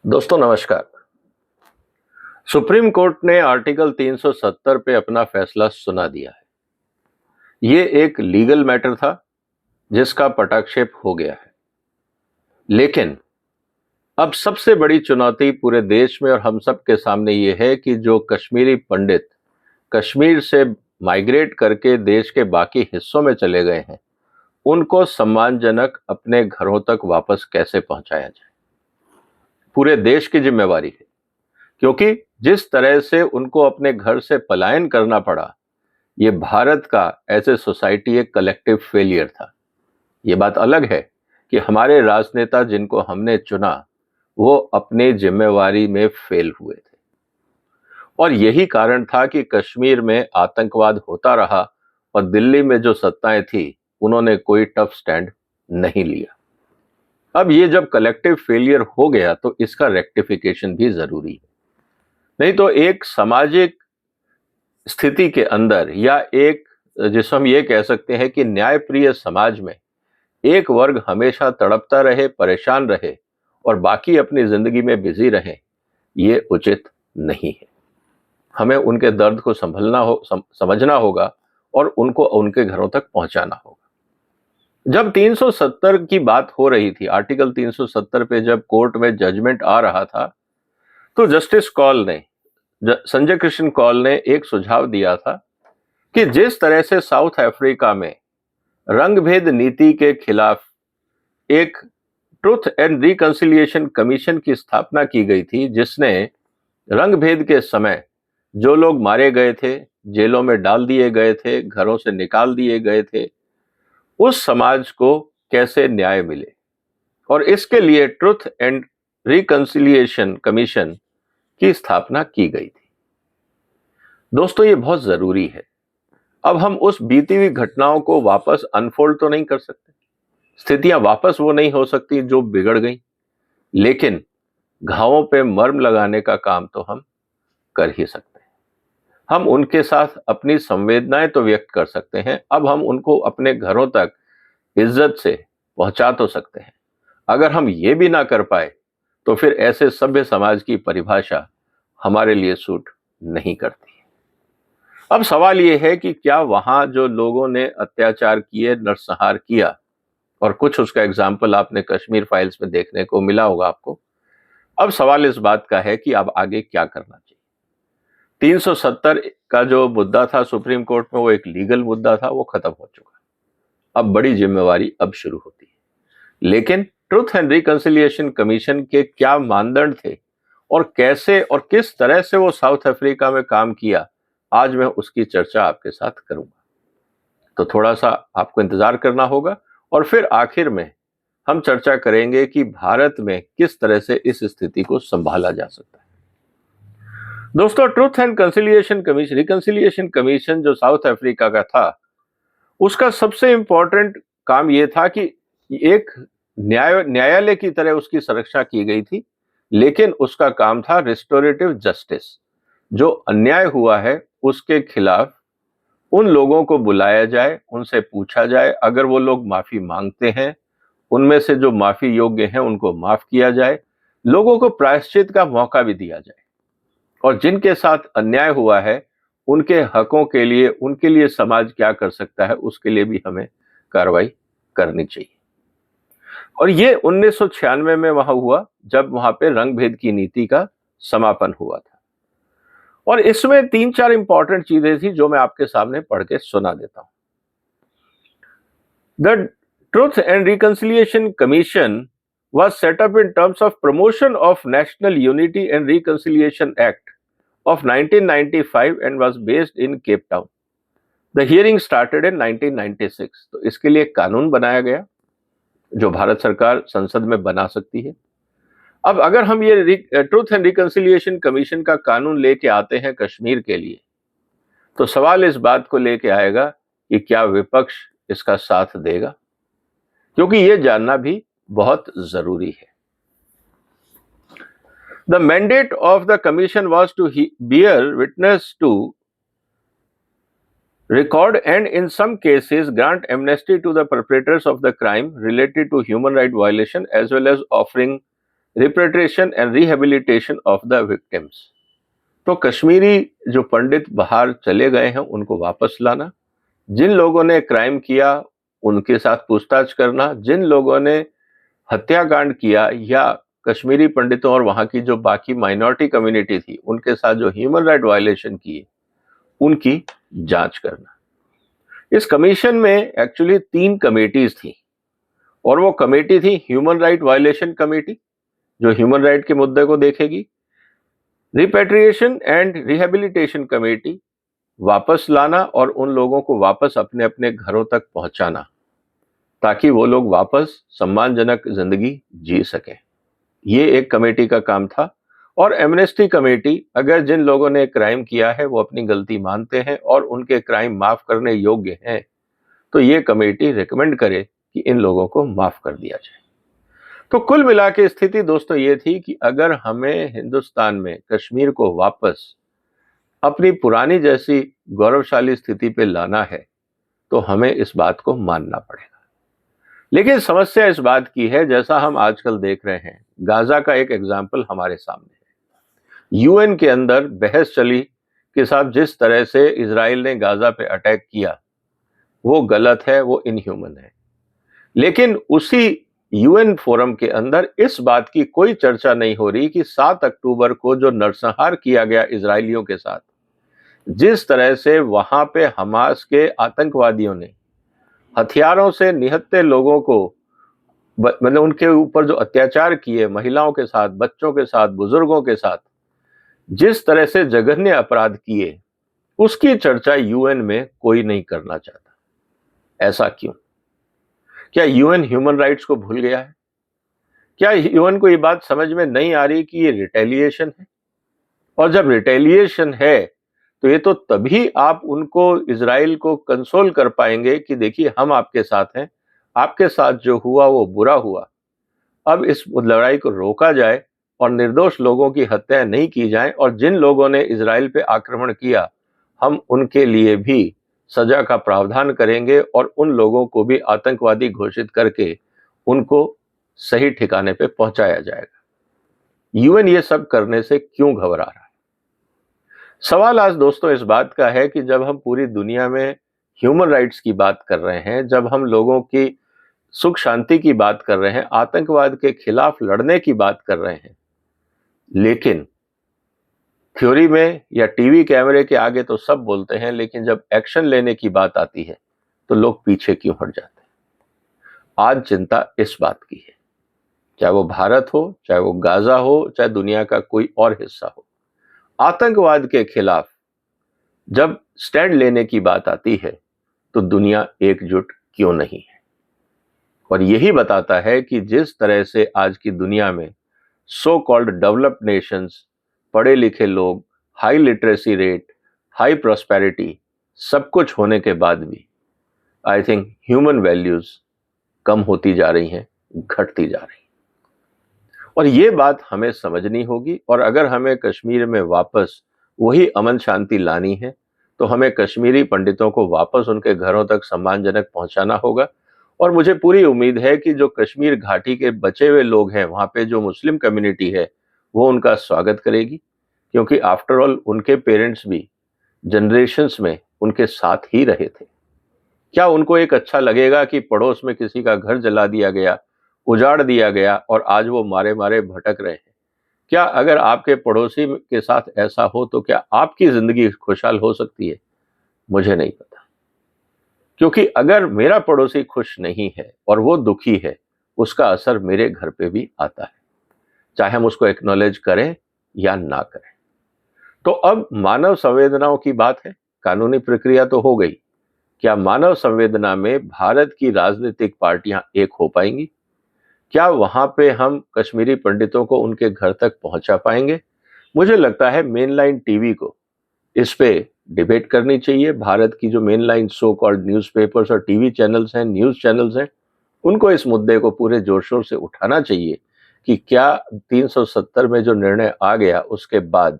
दोस्तों नमस्कार। Supreme court ने आर्टिकल 370 पे अपना फैसला सुना दिया है। ये एक लीगल मैटर था जिसका पटाक्षेप हो गया है। लेकिन अब सबसे बड़ी चुनौती पूरे देश में और हम सब के सामने ये है कि जो कश्मीरी पंडित कश्मीर से माइग्रेट करके देश के बाकी हिस्सों में चले गए हैं, उनको सम्मानजनक अपने घरों तक वापस कैसे पहुंचाया जाए। पूरे देश की जिम्मेवारी है, क्योंकि जिस तरह से उनको अपने घर से पलायन करना पड़ा, ये भारत का एज ए सोसाइटी एक कलेक्टिव फेलियर था। ये बात अलग है कि हमारे राजनेता जिनको हमने चुना वो अपने जिम्मेवारी में फेल हुए थे, और यही कारण था कि कश्मीर में आतंकवाद होता रहा और दिल्ली में जो सत्ताएं थी उन्होंने कोई टफ स्टैंड नहीं लिया। अब ये जब कलेक्टिव फेलियर हो गया तो इसका रेक्टिफिकेशन भी जरूरी है। नहीं तो एक सामाजिक स्थिति के अंदर या एक जिसे हम ये कह सकते हैं कि न्यायप्रिय समाज में एक वर्ग हमेशा तड़पता रहे, परेशान रहे और बाकी अपनी जिंदगी में बिजी रहे, ये उचित नहीं है। हमें उनके दर्द को समझना होगा और उनको उनके घरों तक पहुंचाना होगा। जब 370 की बात हो रही थी, आर्टिकल 370 पे जब कोर्ट में जजमेंट आ रहा था, तो जस्टिस कौल ने संजय कृष्ण कौल ने एक सुझाव दिया था कि जिस तरह से साउथ अफ्रीका में रंगभेद नीति के खिलाफ एक ट्रुथ एंड रिकंसिलिएशन कमीशन की स्थापना की गई थी, जिसने रंगभेद के समय जो लोग मारे गए थे, जेलों में डाल दिए गए थे, घरों से निकाल दिए गए थे, उस समाज को कैसे न्याय मिले, और इसके लिए ट्रुथ एंड रिकंसिलिएशन कमीशन की स्थापना की गई थी। दोस्तों ये बहुत जरूरी है। अब हम उस बीती हुई घटनाओं को वापस अनफोल्ड तो नहीं कर सकते, स्थितियां वापस वो नहीं हो सकती जो बिगड़ गई, लेकिन घावों पे मर्म लगाने का काम तो हम कर ही सकते हैं। हम उनके साथ अपनी संवेदनाएं तो व्यक्त कर सकते हैं, अब हम उनको अपने घरों तक इज्जत से पहुंचा तो सकते हैं। अगर हम ये भी ना कर पाए तो फिर ऐसे सभ्य समाज की परिभाषा हमारे लिए सूट नहीं करती। अब सवाल यह है कि क्या वहां जो लोगों ने अत्याचार किए, नरसंहार किया, और कुछ उसका एग्जाम्पल आपने कश्मीर फाइल्स में देखने को मिला होगा आपको, अब सवाल इस बात का है कि अब आगे क्या करना चाहिए। 370 का जो मुद्दा था सुप्रीम कोर्ट में, वो एक लीगल मुद्दा था, वो खत्म हो चुका। अब बड़ी जिम्मेवारी अब शुरू होती है। लेकिन ट्रुथ एंड रिकंसिलिएशन कमीशन के क्या मानदंड थे और कैसे और किस तरह से वो साउथ अफ्रीका में काम किया, आज मैं उसकी चर्चा आपके साथ करूंगा। तो थोड़ा सा आपको इंतजार करना होगा और फिर आखिर में हम चर्चा करेंगे कि भारत में किस तरह से इस स्थिति को संभाला जा सकता है। दोस्तों, ट्रुथ एंड रिकंसिलिएशन कमीशन जो साउथ अफ्रीका का था, उसका सबसे इंपॉर्टेंट काम यह था कि एक न्यायालय की तरह उसकी सुरक्षा की गई थी, लेकिन उसका काम था रिस्टोरेटिव जस्टिस। जो अन्याय हुआ है उसके खिलाफ उन लोगों को बुलाया जाए, उनसे पूछा जाए, अगर वो लोग माफी मांगते हैं, उनमें से जो माफी योग्य हैं उनको माफ किया जाए, लोगों को प्रायश्चित का मौका भी दिया जाए, और जिनके साथ अन्याय हुआ है उनके हकों के लिए, उनके लिए समाज क्या कर सकता है, उसके लिए भी हमें कार्रवाई करनी चाहिए। और ये 1996 में वहां हुआ, जब वहां पे रंगभेद की नीति का समापन हुआ था। और इसमें 3-4 इंपॉर्टेंट चीजें थी जो मैं आपके सामने पढ़ के सुना देता हूं। The truth and reconciliation commission was set up in terms of promotion of National Unity and Reconciliation Act of 1995 and was based in Cape Town. The hearing started in 1996. तो इसके लिए कानून बनाया गया जो भारत सरकार संसद में बना सकती है। अब अगर हम ये ट्रुथ एंड रिकंसिलिएशन कमीशन का कानून लेके आते हैं कश्मीर के लिए, तो सवाल इस बात को लेके आएगा कि क्या विपक्ष इसका साथ देगा, क्योंकि ये जानना भी बहुत जरूरी है। The mandate of the commission was to bear witness to, record and in some cases grant amnesty to the perpetrators of the crime related to human right violation, as well as offering repatriation and rehabilitation of the victims. तो कश्मीरी जो पंडित बाहर चले गए हैं उनको वापस लाना, जिन लोगों ने क्राइम किया उनके साथ पूछताछ करना, जिन लोगों ने हत्याकांड किया या कश्मीरी पंडितों और वहां की जो बाकी माइनॉरिटी कम्युनिटी थी उनके साथ जो ह्यूमन राइट वायलेशन किए उनकी जांच करना। इस कमीशन में एक्चुअली 3 कमेटीज थी और वो कमेटी थी ह्यूमन राइट वायलेशन कमेटी जो ह्यूमन राइट के मुद्दे को देखेगी, रिपेट्रिएशन एंड रिहेबिलिटेशन कमेटी वापस लाना और उन लोगों को वापस अपने अपने घरों तक पहुंचाना ताकि वो लोग वापस सम्मानजनक जिंदगी जी सकें। ये एक कमेटी का काम था। और एमनेस्टी कमेटी, अगर जिन लोगों ने क्राइम किया है वो अपनी गलती मानते हैं और उनके क्राइम माफ करने योग्य हैं तो ये कमेटी रिकमेंड करे कि इन लोगों को माफ कर दिया जाए। तो कुल मिला के स्थिति दोस्तों ये थी कि अगर हमें हिंदुस्तान में कश्मीर को वापस अपनी पुरानी जैसी गौरवशाली स्थिति पे लाना है तो हमें इस बात को मानना पड़ेगा। लेकिन समस्या इस बात की है, जैसा हम आजकल देख रहे हैं, गाजा का एक एग्जाम्पल हमारे सामने है। यूएन के अंदर बहस चली कि साहब जिस तरह से इजराइल ने गाजा पे अटैक किया वो गलत है, वो इनह्यूमन है। लेकिन उसी यूएन फोरम के अंदर इस बात की कोई चर्चा नहीं हो रही कि 7 अक्टूबर को जो नरसंहार किया गया इजरायलियों के साथ, जिस तरह से वहां पे हमास के आतंकवादियों ने हथियारों से निहत्थे लोगों को मतलब उनके ऊपर जो अत्याचार किए, महिलाओं के साथ, बच्चों के साथ, बुजुर्गों के साथ जिस तरह से जघन्य अपराध किए, उसकी चर्चा यूएन में कोई नहीं करना चाहता। ऐसा क्यों? क्या यूएन ह्यूमन राइट्स को भूल गया है? क्या यूएन को ये बात समझ में नहीं आ रही कि ये रिटेलिएशन है? और जब रिटेलिएशन है तो ये तो तभी आप उनको, इजराइल को कंसोल कर पाएंगे कि देखिए हम आपके साथ हैं, आपके साथ जो हुआ वो बुरा हुआ, अब इस लड़ाई को रोका जाए और निर्दोष लोगों की हत्या नहीं की जाए और जिन लोगों ने इजराइल पे आक्रमण किया हम उनके लिए भी सजा का प्रावधान करेंगे और उन लोगों को भी आतंकवादी घोषित करके उनको सही ठिकाने पे पहुंचाया जाएगा। यूएन ये सब करने से क्यों घबरा रहा है? सवाल आज दोस्तों इस बात का है कि जब हम पूरी दुनिया में ह्यूमन राइट्स की बात कर रहे हैं, जब हम लोगों की सुख शांति की बात कर रहे हैं, आतंकवाद के खिलाफ लड़ने की बात कर रहे हैं, लेकिन थ्योरी में या टीवी कैमरे के आगे तो सब बोलते हैं, लेकिन जब एक्शन लेने की बात आती है तो लोग पीछे क्यों हट जाते हैं? आज चिंता इस बात की है, चाहे वो भारत हो, चाहे वो गाजा हो, चाहे दुनिया का कोई और हिस्सा हो, आतंकवाद के खिलाफ जब स्टैंड लेने की बात आती है तो दुनिया एकजुट क्यों नहीं है? और यही बताता है कि जिस तरह से आज की दुनिया में सो कॉल्ड डेवलप्ड नेशंस, पढ़े लिखे लोग, high literacy rate, high prosperity, सब कुछ होने के बाद भी आई थिंक ह्यूमन वैल्यूज कम होती जा रही हैं, घटती जा रही हैं। और ये बात हमें समझनी होगी। और अगर हमें कश्मीर में वापस वही अमन शांति लानी है तो हमें कश्मीरी पंडितों को वापस उनके घरों तक सम्मानजनक पहुंचाना होगा। और मुझे पूरी उम्मीद है कि जो कश्मीर घाटी के बचे हुए लोग हैं, वहां पे जो मुस्लिम कम्युनिटी है, वो उनका स्वागत करेगी, क्योंकि आफ्टर ऑल उनके पेरेंट्स भी जनरेशन्स में उनके साथ ही रहे थे। क्या उनको एक अच्छा लगेगा कि पड़ोस में किसी का घर जला दिया गया, उजाड़ दिया गया और आज वो मारे मारे भटक रहे हैं? क्या अगर आपके पड़ोसी के साथ ऐसा हो तो क्या आपकी जिंदगी खुशहाल हो सकती है? मुझे नहीं पता, क्योंकि अगर मेरा पड़ोसी खुश नहीं है और वो दुखी है, उसका असर मेरे घर पे भी आता है, चाहे हम उसको एक्नॉलेज करें या ना करें। तो अब मानव संवेदनाओं की बात है, कानूनी प्रक्रिया तो हो गई, क्या मानव संवेदना में भारत की राजनीतिक पार्टियां एक हो पाएंगी? क्या वहां पे हम कश्मीरी पंडितों को उनके घर तक पहुंचा पाएंगे? मुझे लगता है मेनलाइन टीवी को इस पे डिबेट करनी चाहिए। भारत की जो मेनलाइन सो कॉल्ड न्यूज़पेपर्स और टीवी चैनल्स हैं, न्यूज़ चैनल्स हैं, उनको इस मुद्दे को पूरे जोर शोर से उठाना चाहिए कि क्या 370 में जो निर्णय आ गया उसके बाद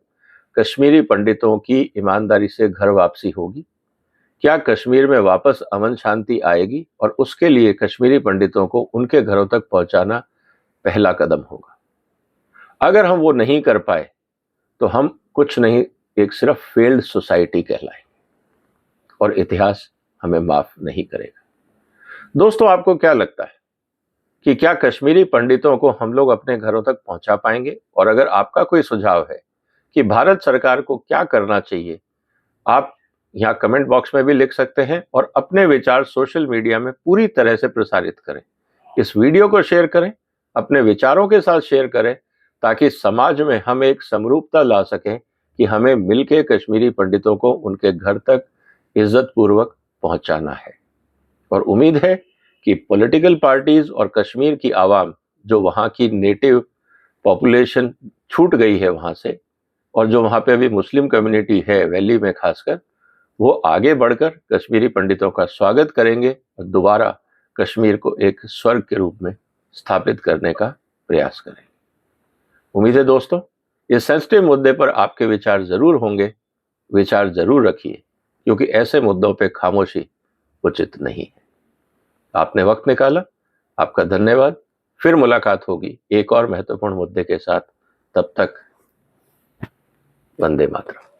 कश्मीरी पंडितों की ईमानदारी से घर वापसी होगी? क्या कश्मीर में वापस अमन शांति आएगी? और उसके लिए कश्मीरी पंडितों को उनके घरों तक पहुंचाना पहला कदम होगा। अगर हम वो नहीं कर पाए तो हम कुछ नहीं, एक सिर्फ फेल्ड सोसाइटी कहलाए और इतिहास हमें माफ नहीं करेगा। दोस्तों, आपको क्या लगता है कि क्या कश्मीरी पंडितों को हम लोग अपने घरों तक पहुंचा पाएंगे? और अगर आपका कोई सुझाव है कि भारत सरकार को क्या करना चाहिए, आप यहाँ कमेंट बॉक्स में भी लिख सकते हैं और अपने विचार सोशल मीडिया में पूरी तरह से प्रसारित करें। इस वीडियो को शेयर करें, अपने विचारों के साथ शेयर करें, ताकि समाज में हम एक समरूपता ला सकें कि हमें मिलकर कश्मीरी पंडितों को उनके घर तक इज्जत पूर्वक पहुंचाना है। और उम्मीद है कि पॉलिटिकल पार्टीज और कश्मीर की आवाम, जो वहाँ की नेटिव पॉपुलेशन छूट गई है वहाँ से, और जो वहाँ पे अभी मुस्लिम कम्युनिटी है वैली में खासकर, वो आगे बढ़कर कश्मीरी पंडितों का स्वागत करेंगे और दोबारा कश्मीर को एक स्वर्ग के रूप में स्थापित करने का प्रयास करेंगे। उम्मीद है दोस्तों, इस सेंसिटिव मुद्दे पर आपके विचार जरूर होंगे। विचार जरूर रखिए, क्योंकि ऐसे मुद्दों पे खामोशी उचित नहीं है। आपने वक्त निकाला, आपका धन्यवाद। फिर मुलाकात होगी एक और महत्वपूर्ण मुद्दे के साथ। तब तक वंदे मातरम।